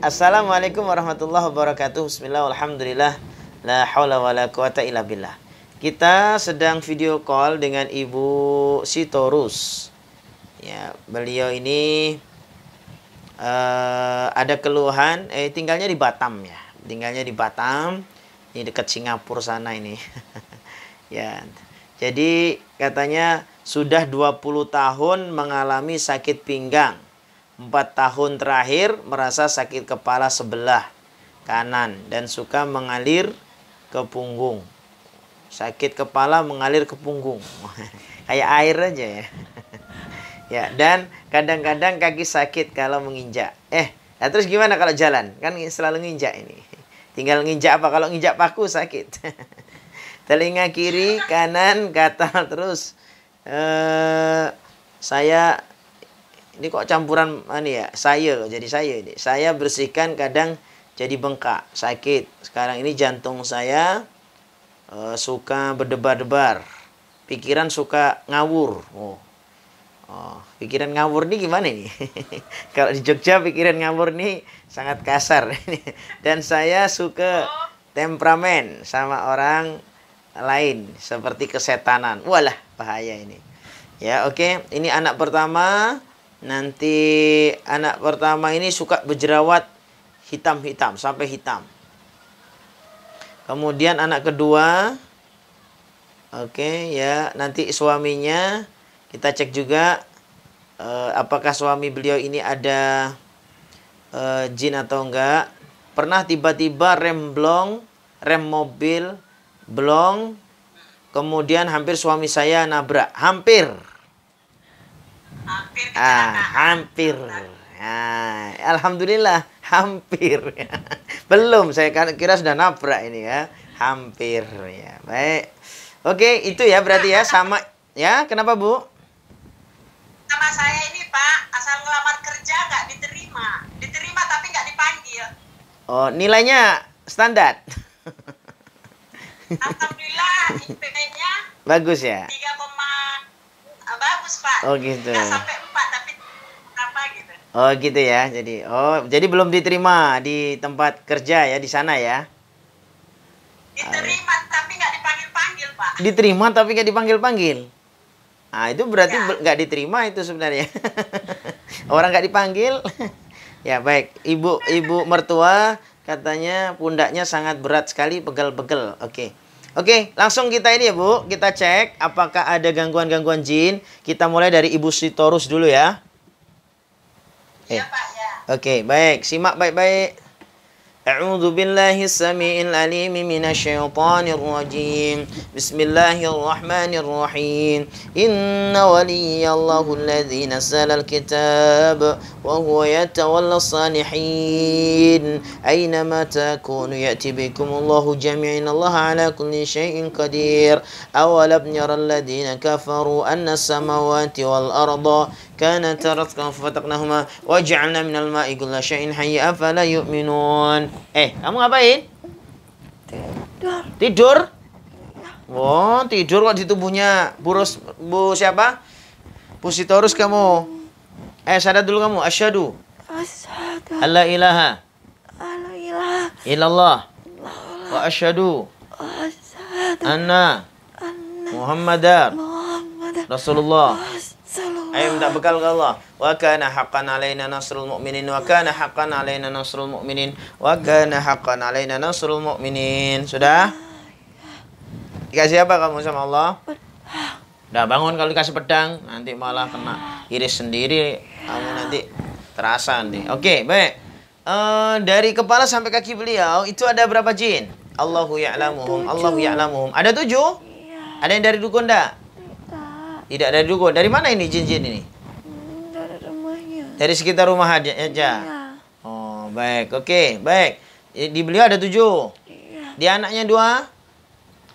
Assalamualaikum warahmatullahi wabarakatuh. Bismillah, alhamdulillah, la haula wa la quwata illa billah. Kita sedang video call dengan Ibu Sitorus. Ya, beliau ini ada keluhan, tinggalnya di Batam ya. Tinggalnya di Batam, ini dekat Singapura sana ini. Ya. Jadi katanya sudah 20 tahun mengalami sakit pinggang. 4 tahun terakhir merasa sakit kepala sebelah kanan dan suka mengalir ke punggung. Sakit kepala mengalir ke punggung. Kayak air aja ya. Ya, dan kadang-kadang kaki sakit kalau menginjak. Nah terus gimana kalau jalan? Kan selalu nginjak ini. Tinggal nginjak apa? Kalau nginjak paku sakit. Telinga kiri, kanan, gatal terus. Ini kok campuran ya? Jadi saya ini. Saya bersihkan kadang jadi bengkak, sakit. Sekarang ini jantung saya suka berdebar-debar. Pikiran suka ngawur. Pikiran ngawur nih gimana nih? Kalau di Jogja pikiran ngawur nih sangat kasar. Dan saya suka temperamen sama orang lain seperti kesetanan. Walah, bahaya ini. Ya, oke. Ini anak pertama. Nanti anak pertama ini suka berjerawat hitam-hitam sampai hitam. Kemudian anak kedua, oke ya, nanti suaminya kita cek juga apakah suami beliau ini ada jin atau enggak. Pernah tiba-tiba rem mobil blong, kemudian hampir suami saya nabrak, hampir. Alhamdulillah hampir. Belum, saya kira sudah nabrak ini ya. Hampir ya. Baik. Oke, itu ya berarti ya sama ya. Kenapa, Bu? Sama saya ini, Pak, asal ngelamar kerja nggak diterima. Diterima tapi nggak dipanggil. Oh, nilainya standar. Alhamdulillah, IPK-nya bagus ya? 3, bagus, Pak. Oh gitu. Nggak sampai 4 tapi apa gitu. Oh gitu ya. Jadi belum diterima di tempat kerja ya di sana ya. Diterima tapi nggak dipanggil-panggil, Pak. Diterima tapi nggak dipanggil-panggil. Nah, itu berarti nggak diterima itu sebenarnya. Orang nggak dipanggil. Ya, baik. Ibu mertua katanya pundaknya sangat berat sekali, pegel-pegel. Oke, langsung kita ini ya, Bu. Kita cek apakah ada gangguan-gangguan jin. Kita mulai dari Ibu Sitorus dulu ya. Iya, Pak, ya. Oke, baik. Simak baik-baik. A'udzu billahi samii'il 'aliim minasyaitonir rajiim. Bismillahirrahmanirrahim. Inna waliyallahu alladzi nazzalal kitab wa huwa yatawallas salihin. Aynama takunu ya'ti bikumullahu jami'an. Allah 'ala kulli syai'in qadir. Awalam yaral ladzina kafaru anna as-samawati wal arda kanat ratqan fafataqnahuma wa ja'alna minal ma'i kulla syai'in hayy afala yu'minun. Kamu ngapain? Tidur? Oh, tidur kok di tubuhnya Bu siapa? Bu Sitorus kamu. Syahadat dulu kamu. Asyhadu alla ilaha illallah wa asyhadu anna Muhammadar Rasulullah. Ayo minta bekal ke Allah. Wa kana haqqan alaina nasrul mu'minin wa kana haqqan alaina nasrul mu'minin wa kana haqqan alaina nasrul mu'minin. Sudah? Dikasih apa kamu sama Allah? Udah bangun kalau dikasih pedang, nanti malah kena iris sendiri, kamu nanti terasa nanti. Oke, baik. Dari kepala sampai kaki beliau itu ada berapa jin? Allahu ya'lamuhum, Allahu ya'lamuhum. Ada 7? Ada yang dari dukun enggak? Tidak dari dukun. Dari mana ini jin-jin ini? Dari rumahnya. Dari sekitar rumah aja. Iya. Oh, baik. Oke, baik. Di beliau ada 7. Iya. Di anaknya 2?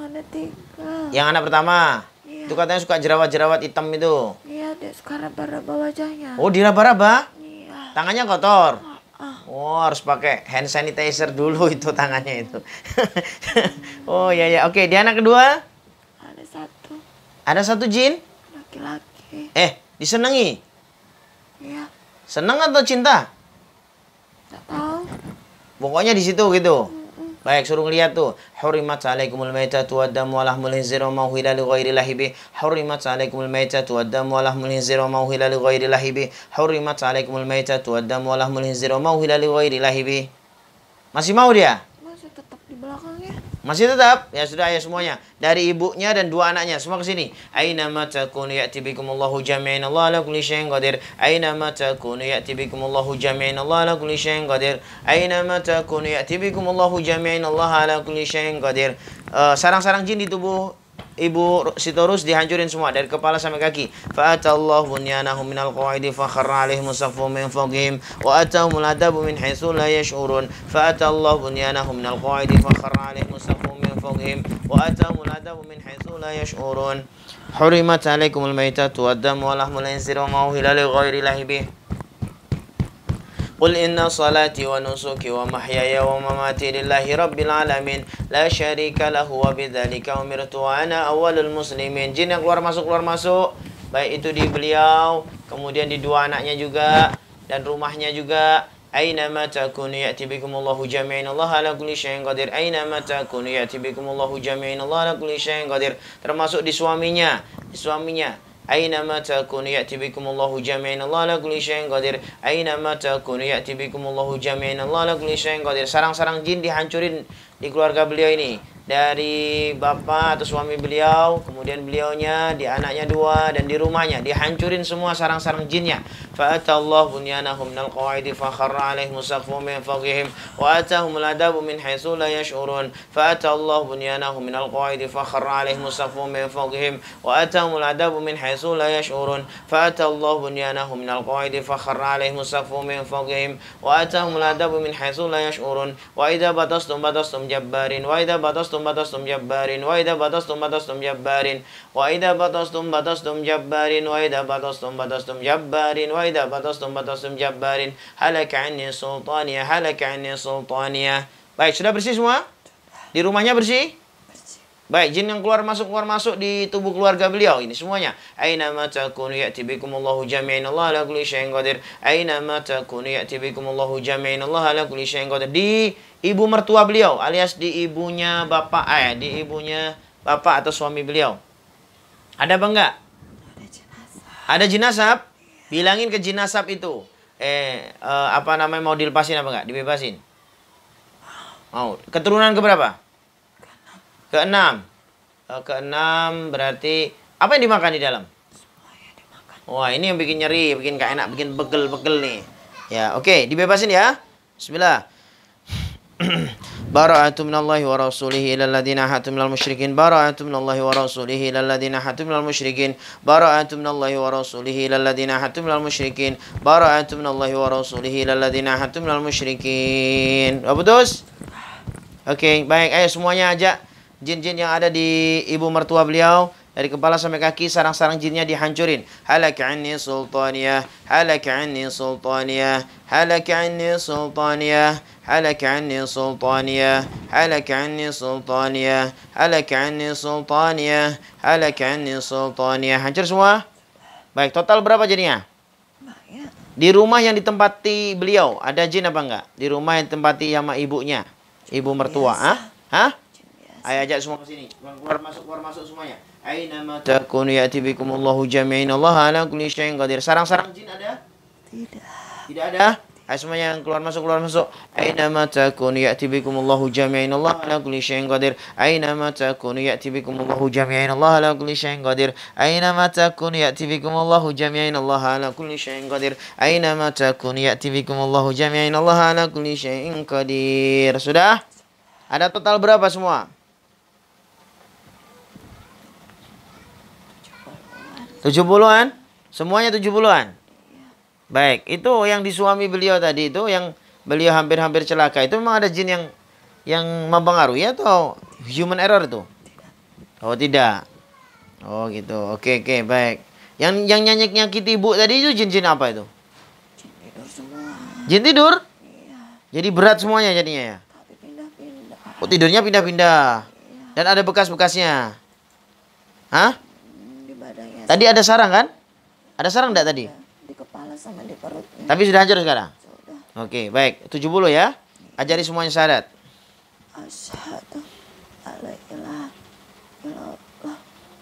Ada 3. Yang anak pertama? Iya. Itu katanya suka jerawat-jerawat hitam itu. Iya, dia sekarang raba-raba wajahnya. Oh, diraba-raba? Iya. Tangannya kotor? Oh, harus pakai hand sanitizer dulu itu tangannya itu. Oh, ya. Oke, di anak kedua? ada 1. Ada 1 jin? Laki-laki. Disenangi? Iya. Senang atau cinta? Nggak tahu. tahu. Pokoknya di situ gitu. Baik, suruh lihat tuh. Hurimat alaikumul maitatu waddamu wa lahmul khinzir wa ma uhilla li ghairi llahi bih. Hurimat alaikumul maitatu waddamu wa lahmul khinzir wa ma uhilla li ghairi llahi bih. Hurimat alaikumul maitatu waddamu wa lahmul khinzir wa ma uhilla li ghairi llahi bih. Masih mau dia? Masih tetap di belakangnya. Masih tetap? Ya sudah ya semuanya. Dari ibunya dan dua anaknya semua ke sini. Aina ma takunu ya'ti bikumullahu jami'an Allah ala kulli syai'in qadir. Aina ma takunu ya'ti bikumullahu jami'an Allah ala kulli syai'in qadir. Aina ma takunu ya'ti bikumullahu jami'an Allah ala kulli syai'in qadir. Sarang-sarang jin di tubuh Ibu Sitorus dihancurin semua dari kepala sampai kaki. Fa atallahu bunyanahum minal qawaidi fa kharra alaihim saffu min fawqihim wa atahumul adabu min haitsu la yash'urun. Fa atallahu bunyanahum minal qawaidi fa kharra alaihim saffu min fawqihim wa atahumul adabu min haitsu la yash'urun. Hurimat alaikumul maitatu waddamu wa lahmul khinzir wa ma uhilla li ghairi llahi bih. قل إن صلاتي ونسكي ومحياي ومماتي لله رب العالمين لا شريك له وبذلك أمرت وأنا أول المسلمين. Jin yang keluar masuk, baik itu di beliau, kemudian di dua anaknya juga, dan rumahnya juga. Aynama takunu ya'ti bikumullahu jami'an Allah ala kulli syai'in qadir. Aynama takunu ya'ti bikumullahu jami'an Allah ala kulli syai'in qadir. Termasuk di suaminya. Aynama takunu ya'ti bikumullahu jami'an Allah ala kulli syai'in qadir. Aynama takunu ya'ti bikumullahu jami'an Allah ala kulli syai'in qadir. Sarang-sarang jin dihancurin di keluarga beliau ini. Dari bapak atau suami beliau, kemudian beliaunya, di anaknya dua, dan di rumahnya dihancurin semua sarang-sarang jinnya. Fa atallahu bunyanahum minal qawaidi fa kharra alaihim saqfun min fawqihim wa atahumul adabu min haitsu la yash'urun. Fa atallahu bunyanahum minal qawaidi fa kharra alaihim saqfun min fawqihim wa atahumul adabu min haitsu la yash'urun. Fa atallahu bunyanahum minal qawaidi fa kharra alaihim saqfun min fawqihim wa atahumul adabu min haitsu la yash'urun. Wa idza batastum jabbarin wa idza batastum jabbarin wa idza batastum jabbarin wa idza batastum jabbarin wa idza batastum jabbarin wa idza batastum jabbarin halaka anni sultaniyah. Baik, sudah bersih semua? Di rumahnya bersih? Baik, jin yang keluar masuk di tubuh keluarga beliau ini semuanya. Aina ma takunu ya'ti bikumullahu jami'an Allah ala kulli syai'in qadir. Aina ma takunu ya'ti bikumullahu jami'an Allah ala kulli syai'in qadir. Di ibu mertua beliau alias di ibunya bapak di ibunya bapak atau suami beliau. Ada apa enggak? Ada jinazah. Bilangin ke jinazah itu. Mau dilepasin apa enggak? Dibebasin. Mau. Keturunan keberapa? Keenam. Keenam berarti apa yang dimakan di dalam? Semuanya dimakan. Wah, ini yang bikin nyeri, bikin gak enak, bikin begel-begel nih. Ya, oke, dibebasin ya. Bismillah. Bara'atu minallahi wa rasulihi ilal ladzina hatu minal musyrikin. Bara'atu minallahi wa rasulihi ilal ladzina hatu minal musyrikin. Bara'atu minallahi wa rasulihi ilal ladzina hatu minal musyrikin. Bara'atu minallahi wa rasulihi ilal ladzina hatu minal musyrikin. Udah putus? Oke, baik. Ayo semuanya ajak jin-jin yang ada di ibu mertua beliau dari kepala sampai kaki, sarang-sarang jinnya dihancurin. Halaka anni sultaniyah, halaka anni sultaniyah, halaka anni sultaniyah, halaka anni sultaniyah, halaka anni sultaniyah, halaka anni sultaniyah, halaka anni sultaniyah. Hancur semua? Baik, total berapa jadinya? Banyak. Di rumah yang ditempati beliau ada jin apa enggak? Di rumah yang ditempati sama ibunya, ibu mertua. Hah? Ayo ajak semua ke sini. Keluar masuk semuanya. Aina ma takunu ya'ti bikumullahu jami'an Allah ala kulli syai'in qadir. Sarang-sarang jin ada? Tidak ada. Ayo semuanya yang keluar masuk. Aina ma takunu ya'ti bikumullahu jami'an Allah ala kulli syai'in qadir. Aina ma takunu ya'ti bikumullahu jami'an Allah ala kulli syai'in qadir. Aina ma takunu ya'ti bikumullahu jami'an Allah ala kulli syai'in qadir. Aina ma takunu ya'ti bikumullahu jami'an Allah ala kulli syai'in qadir. Sudah? Ada total berapa semua? 70-an? Semuanya 70-an? Baik, itu yang di suami beliau tadi itu yang beliau hampir-hampir celaka itu memang ada jin yang mempengaruhi atau human error itu? Oh, tidak. Oh, gitu. Oke, baik. Yang nyakiti ibu tadi itu jin-jin apa itu? Jin tidur semua. Jin tidur? Iya. Jadi berat semuanya jadinya ya? Tapi pindah-pindah. Oh, tidurnya pindah-pindah. Iya. Dan ada bekas-bekasnya. Hah? Di badannya. Tadi ada sarang kan? Ada sarang enggak tadi? Di kepala sama di perutnya. Tapi sudah hancur sekarang? Sudah. Oke, baik. 70 ya. Ajari semuanya syahadat. Asyhadu alla ilaha illallah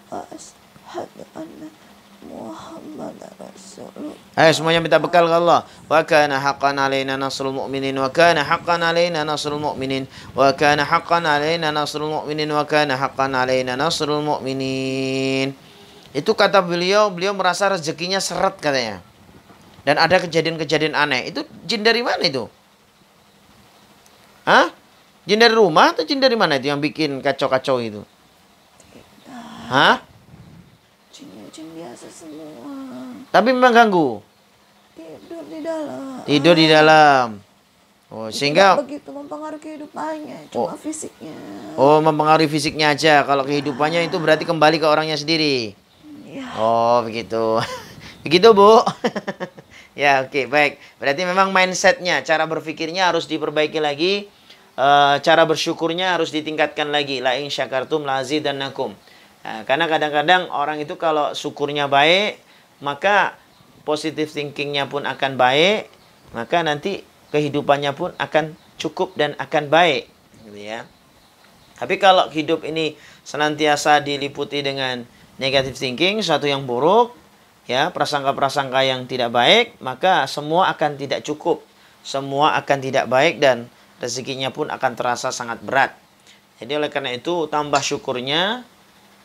wa asyhadu anna Muhammadar Rasulullah. Ayo semuanya minta bekal ke Allah. Wa kana haqqan alaina nasrul mu'minin wa kana haqqan alaina nasrul mu'minin wa kana haqqan alaina nasrul mu'minin wa kana haqqan alaina nasrul mu'minin. Itu kata beliau merasa rezekinya seret katanya. Dan ada kejadian-kejadian aneh. Itu jin dari mana itu? Hah? Jin dari rumah atau jin dari mana itu yang bikin kacau-kacau itu? Hah? Jin biasa semua. Tapi memang ganggu. Tidur di dalam. Tidur di dalam. Oh, sehingga Tidak begitu mempengaruhi kehidupannya, cuma fisiknya. oh, mempengaruhi fisiknya aja. Kalau kehidupannya itu berarti kembali ke orangnya sendiri. Ya. Oh, begitu. Begitu, Bu. Ya, oke, baik. Berarti memang mindsetnya, cara berpikirnya harus diperbaiki lagi. Cara bersyukurnya harus ditingkatkan lagi. La in syakartum la azidannakum. Nah, karena kadang-kadang orang itu kalau syukurnya baik, maka positive thinkingnya pun akan baik, maka nanti kehidupannya pun akan cukup dan akan baik, gitu ya. Tapi kalau hidup ini senantiasa diliputi dengan negative thinking, sesuatu yang buruk, ya, prasangka-prasangka yang tidak baik, maka semua akan tidak cukup, semua akan tidak baik dan rezekinya pun akan terasa sangat berat. Jadi oleh karena itu tambah syukurnya,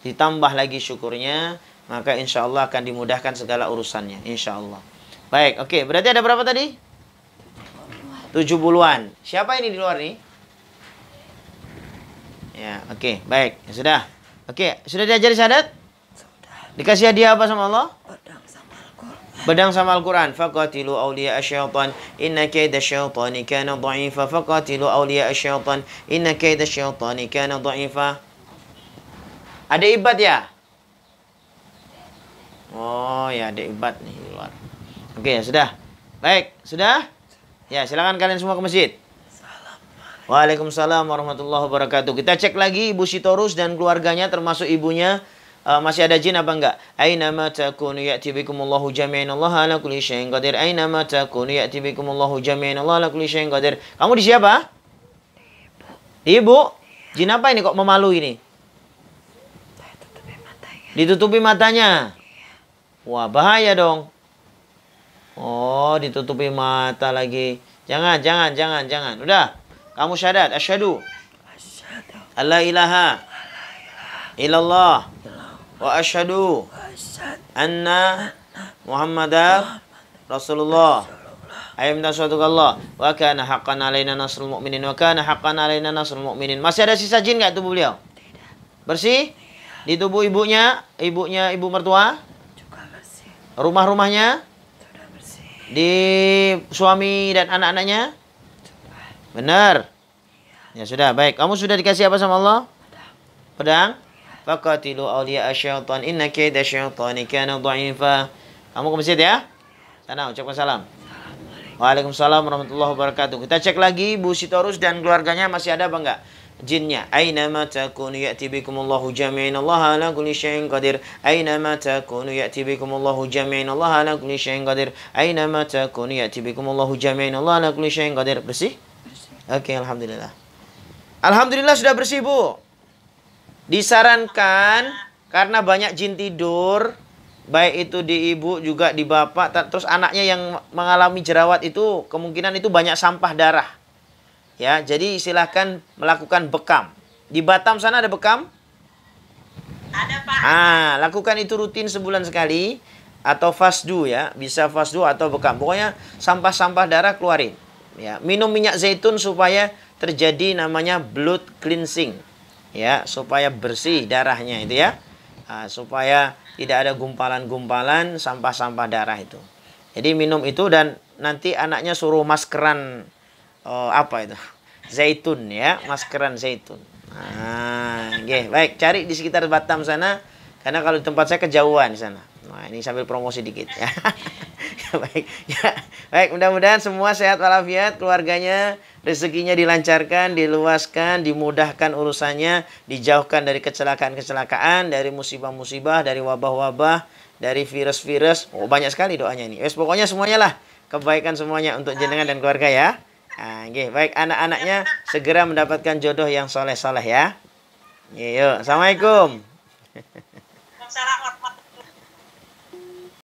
ditambah lagi syukurnya, maka insya Allah akan dimudahkan segala urusannya, insya Allah. Baik, oke, berarti ada berapa tadi? 70-an. Siapa ini di luar nih? Ya, oke, baik, ya sudah. Oke, sudah diajari syahadat? Sudah. Dikasih hadiah apa sama Allah? Pedang sama Al-Quran. Pedang sama Al-Quran. Faqatilu awliya asyaitan. Inna kaida syaitani kana dha'ifa. Faqatilu awliya asyaitan. Inna kaida syaitani kana dha'ifa. Ada ibad ya? Oh ya, ada ibad nih di luar. Oke, ya sudah. Baik, sudah? Ya, silakan kalian semua ke masjid. Waalaikumsalam warahmatullahi wabarakatuh. Kita cek lagi Ibu Sitorus dan keluarganya termasuk ibunya. Masih ada jin apa enggak? Aina ma takunu ya'ti bikumullahu jami'an Allah ala kulli syai'in qadir. Aina ma takunu ya'ti bikumullahu jami'an Allah ala kulli syai'in qadir. Kamu di siapa? Di Ibu. Jin apa ini kok memalu ini? Ditutupi matanya. Wah, bahaya dong. Oh, ditutupi mata lagi. Jangan. Udah. Kamu syahadat. Asyhadu alla ilaha illallah wa asyhadu anna Muhammadar Rasulullah. Ayo minta suatu ke Allah. Wa kana haqqan alaina nasrul mu'minin. Wa kana haqqan alaina nasrul mu'minin. Masih ada sisa jin enggak tubuh beliau? Bersih? Di tubuh ibunya ibu mertua? Juga bersih. Rumah-rumahnya? Sudah bersih. Di suami dan anak-anaknya? Benar. Ya sudah, baik. Kamu sudah dikasih apa sama Allah? Pedang. Faqatilu awliya asyaitan inna kaida syaitani kana dha'ifa. Kamu ke masjid ya? Sana ucapkan salam. Waalaikumsalam warahmatullahi wabarakatuh. Kita cek lagi Bu Sitorus dan keluarganya masih ada apa enggak? Jinnya. Aina ma takunu ya'ti bikumullahu jami'an Allah ala kulli syai'in qadir. Aina ma takunu ya'ti bikumullahu jami'an Allah ala kulli syai'in qadir. Aina ma takunu ya'ti bikumullahu jami'an Allah ala kulli syai'in qadir. Bersih? Oke, alhamdulillah. Alhamdulillah sudah bersih, Bu. Disarankan karena banyak jin tidur, baik itu di ibu juga di bapak, terus anaknya yang mengalami jerawat itu kemungkinan itu banyak sampah darah. Ya, jadi silahkan melakukan bekam. Di Batam sana ada bekam? Ada, Pak. Lakukan itu rutin sebulan sekali atau fasdu ya, bisa fasdu atau bekam. Pokoknya sampah-sampah darah keluarin. Ya, minum minyak zaitun supaya terjadi namanya blood cleansing. Ya, supaya bersih darahnya itu ya. Supaya tidak ada gumpalan-gumpalan sampah-sampah darah itu. Jadi minum itu dan nanti anaknya suruh maskeran apa itu? Zaitun ya, maskeran zaitun. Okay. Baik, cari di sekitar Batam sana karena kalau di tempat saya kejauhan di sana. Nah, ini sambil promosi dikit ya. Baik. Ya. Baik, mudah-mudahan semua sehat walafiat, keluarganya rezekinya dilancarkan, diluaskan, dimudahkan urusannya, dijauhkan dari kecelakaan-kecelakaan, dari musibah-musibah, dari wabah-wabah, dari virus-virus. Oh, banyak sekali doanya ini. Pokoknya semuanya lah. kebaikan semuanya untuk jenengan dan keluarga ya. Nah, nggih, baik anak-anaknya segera mendapatkan jodoh yang soleh-soleh ya. Yuk, assalamualaikum. Waalaikumsalam warahmatullahi